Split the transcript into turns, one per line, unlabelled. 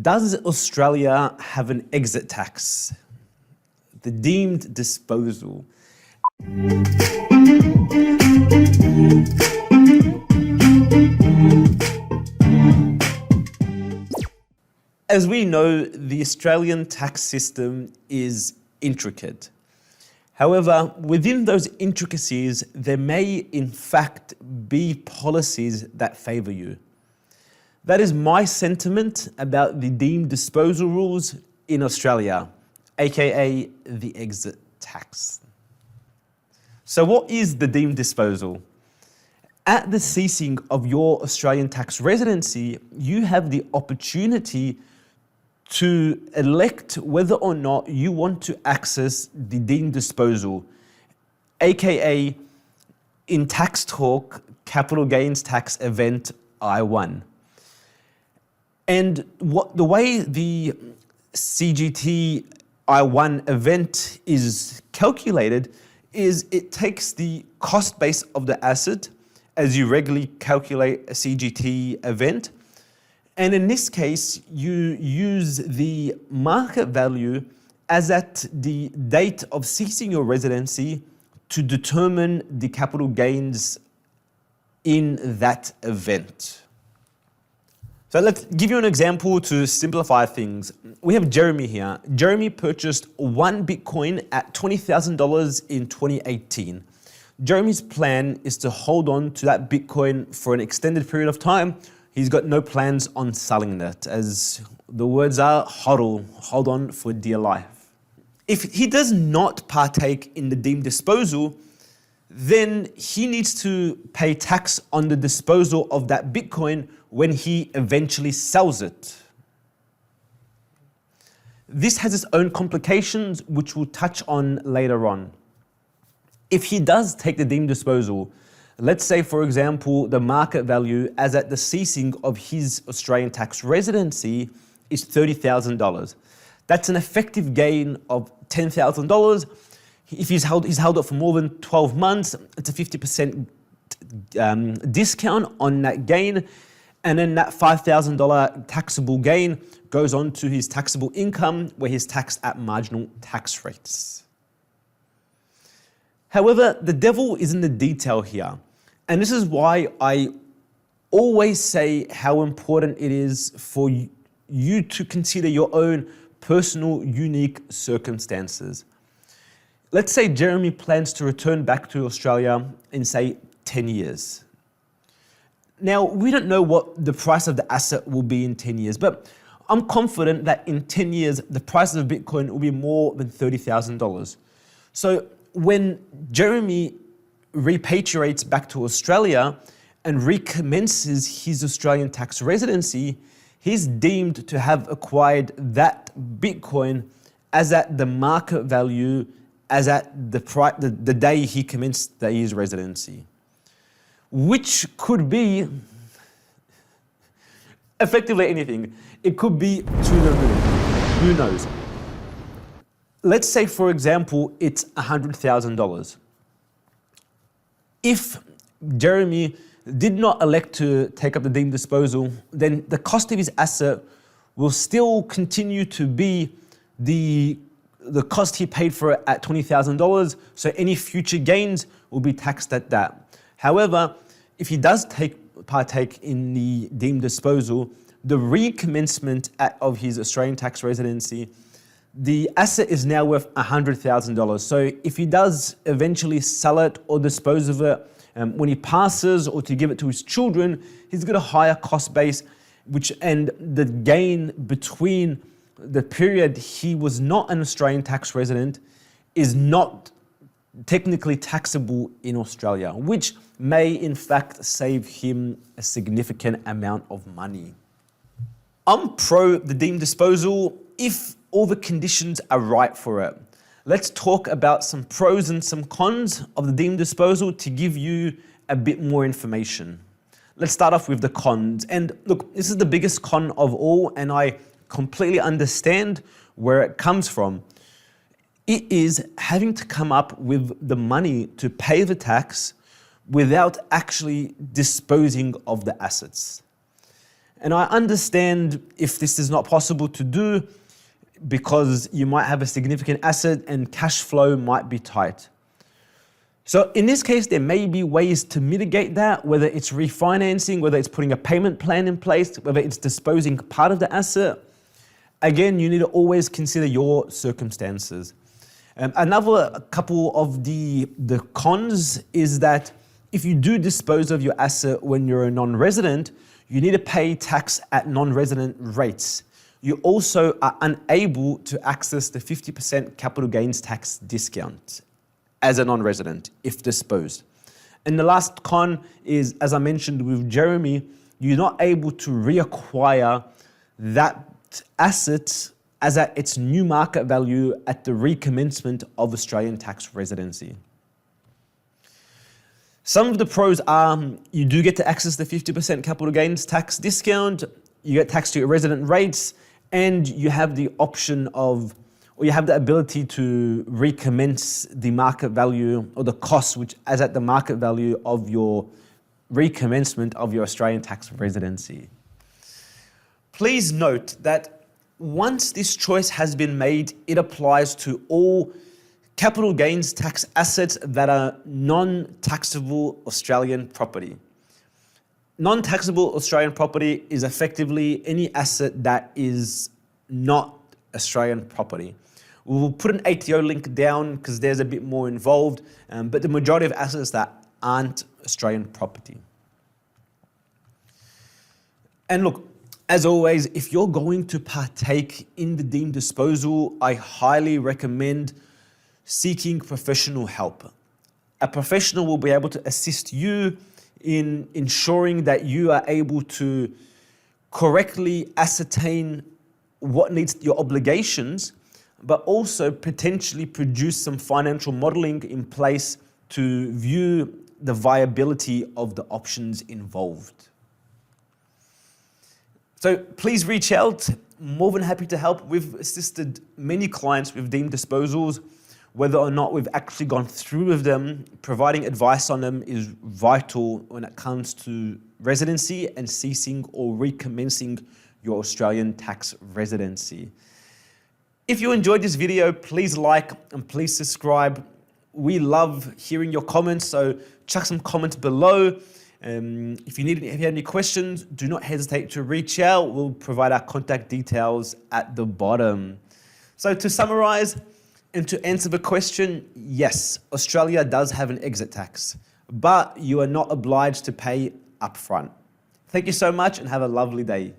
Does Australia have an exit tax? The deemed disposal. As we know, the Australian tax system is intricate. However, within those intricacies, there may in fact be policies that favour you. That is my sentiment about the deemed disposal rules in Australia, aka the exit tax. So what is the deemed disposal? At the ceasing of your Australian tax residency, you have the opportunity to elect whether or not you want to access the deemed disposal, aka in tax talk, capital gains tax event I1. And the way the CGT I1 event is calculated is it takes the cost base of the asset as you regularly calculate a CGT event. And in this case, you use the market value as at the date of ceasing your residency to determine the capital gains in that event. So let's give you an example to simplify things. We have Jeremy here. Jeremy purchased one Bitcoin at $20,000 in 2018. Jeremy's plan is to hold on to that Bitcoin for an extended period of time. He's got no plans on selling that. As the words are, hodl, hold on for dear life. If he does not partake in the deemed disposal, then he needs to pay tax on the disposal of that Bitcoin when he eventually sells it. This has its own complications, which we'll touch on later on. If he does take the deemed disposal, let's say, for example, the market value as at the ceasing of his Australian tax residency is $30,000. That's an effective gain of $10,000. If he's held it for more than 12 months, it's a 50% discount on that gain. And then that $5,000 taxable gain goes on to his taxable income, where he's taxed at marginal tax rates. However, the devil is in the detail here. And this is why I always say how important it is for you to consider your own personal, unique circumstances. Let's say Jeremy plans to return back to Australia in, say, 10 years. Now, we don't know what the price of the asset will be in 10 years, but I'm confident that in 10 years, the price of Bitcoin will be more than $30,000. So when Jeremy repatriates back to Australia and recommences his Australian tax residency, he's deemed to have acquired that Bitcoin as at the market value, as at the day he commenced his residency, which could be effectively anything. It could be to the moon. Who knows? Let's say, for example, it's $100,000. If Jeremy did not elect to take up the deemed disposal, then the cost of his asset will still continue to be the cost he paid for it at $20,000. So any future gains will be taxed at that. However, if he does partake in the deemed disposal, the recommencement of his Australian tax residency, the asset is now worth $100,000. So if he does eventually sell it or dispose of it when he passes, or to give it to his children, he's got a higher cost base, and the gain between the period he was not an Australian tax resident is not technically taxable in Australia, which may in fact save him a significant amount of money. I'm pro the deemed disposal if all the conditions are right for it. Let's talk about some pros and some cons of the deemed disposal to give you a bit more information. Let's start off with the cons. And look, this is the biggest con of all, and I completely understand where it comes from. It is having to come up with the money to pay the tax without actually disposing of the assets. And I understand if this is not possible to do because you might have a significant asset and cash flow might be tight. So in this case, there may be ways to mitigate that, whether it's refinancing, whether it's putting a payment plan in place, whether it's disposing part of the asset. Again, you need to always consider your circumstances. Another couple of the cons is that if you do dispose of your asset when you're a non-resident, you need to pay tax at non-resident rates. You also are unable to access the 50% capital gains tax discount as a non-resident if disposed. And the last con is, as I mentioned with Jeremy, you're not able to reacquire that asset as at its new market value at the recommencement of Australian tax residency. Some of the pros are you do get to access the 50% capital gains tax discount, you get taxed to your resident rates, and you have the option of, or you have the ability to recommence the market value or the cost, which as at the market value of your recommencement of your Australian tax residency. Please note that once this choice has been made, it applies to all capital gains tax assets that are non-taxable Australian property. Non-taxable Australian property is effectively any asset that is not Australian property. We'll put an ATO link down because there's a bit more involved, but the majority of assets that aren't Australian property. And look, as always, if you're going to partake in the deemed disposal, I highly recommend seeking professional help. A professional will be able to assist you in ensuring that you are able to correctly ascertain what needs your obligations, but also potentially produce some financial modeling in place to view the viability of the options involved. So please reach out. More than happy to help. We've assisted many clients with deemed disposals. Whether or not we've actually gone through with them, providing advice on them is vital when it comes to residency and ceasing or recommencing your Australian tax residency. If you enjoyed this video, please like and please subscribe. We love hearing your comments, so chuck some comments below. If you have any questions, do not hesitate to reach out. We'll provide our contact details at the bottom. So to summarize, and to answer the question, yes, Australia does have an exit tax, but you are not obliged to pay upfront. Thank you so much and have a lovely day.